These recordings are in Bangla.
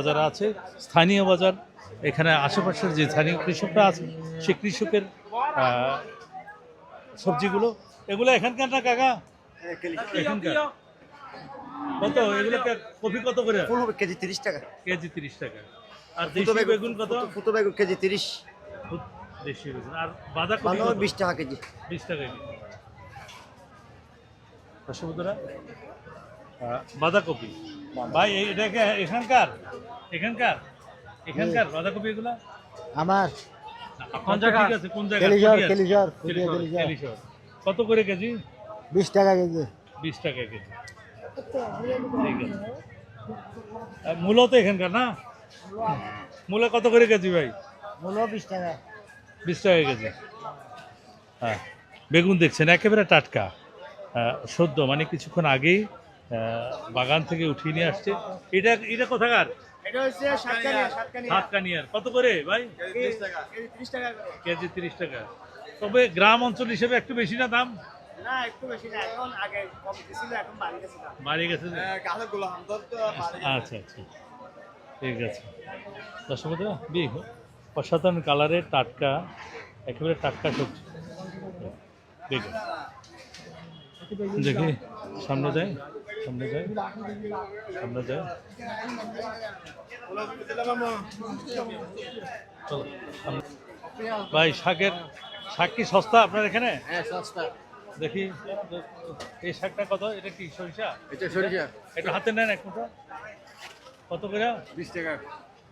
বাজার আছে, স্থানীয় বাজার। এখানে আশেপাশের যে স্থানীয় কৃষকরা আছে সেই কৃষকের সবজিগুলো, এগুলো এখানকার না কাকা? এখানকার। কত এগুলো? কপি কত করে? ফুলকপি কেজি 30 টাকা। কেজি 30 টাকা। আর দেশি বেগুন কত? ফুটো বেগুন কেজি 30। দেশি বেগুন। আর বাঁধাকপি বাঁধাকপি 20 টাকা কেজি। 20 টাকা কেজি। বন্ধুরা, বাঁধাকপি ভাই এটা এখানকার এখানকার এখানকার বাঁধাকপি এগুলা আমার কোন জায়গা? ঠিক আছে, কোন জায়গা? কেলিশর। কত করে কেজি? 20 টাকা কেজি। 20 টাকা কেজি। ঠিক আছে। মূলো তো এখানকার না? মূলা কত করে কেজি ভাই? মূলো 20 টাকা। 20 টাকা কেজি। হ্যাঁ, বেগুন দেখছেন একেবারে টাটকা, সদ্য, মানে কিছুক্ষণ আগেই বাগান থেকে উঠিয়ে নিয়ে আসছে। এটা এটা কোথাকার? এটা হচ্ছে সাতকানিয়ার। কত করে ভাই? কেজি 30 টাকা। কেজি 30 টাকা। তবে গ্রাম অঞ্চল হিসেবে একটু বেশি না দাম? না, একটু বেশি না, এখন আগে কম ছিল, এখন বাড়ি গেছে দাম। বাড়ি গেছে। গাছগুলো আমদর তো বাড়ি আচ্ছা আচ্ছা, ঠিক আছে। দর্শক অসাধারণ কালারের টাটকা, একেবারে টাটকা সবজি। দেখুন, দেখি সামনে যায়, সামনে যায়, সামনে যায়। চলো সামনে। ভাই শাকের, শাক কি সস্তা আপনার এখানে? হ্যাঁ, সস্তা। দেখি এই শাকটা কত? এটা কি সরিষা? এটা সরিষা। এটা হাতে নেন এক মুঠো। কত করে? 20 টাকা।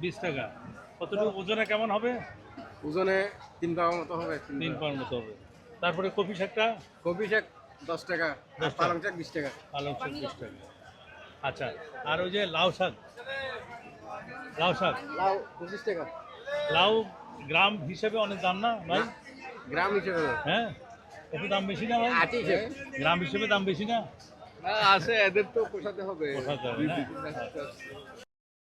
20 টাকা। কতটুকু ওজনে কেমন হবে? ওজনে 3 পাউন্ড মতো হবে। 3 পাউন্ড মতো হবে। তারপরে কপি শাকটা? কপি শাক 10 টাকা। 10 টাকা। পালং শাক 20 টাকা। পালং শাক 20 টাকা। আচ্ছা, আর ওই যে লাউ শাক, লাউ শাক, লাউ 25 টাকা। লাউ গ্রাম হিসেবে অনেক দাম না ভাই? গ্রাম হিসেবে হ্যাঁ, একটু দাম বেশি না ভাই? আটি হিসেবে। গ্রাম হিসেবে দাম বেশি না? আছে, এদের তো পোষাতে হবে। পোষাতে হবে না?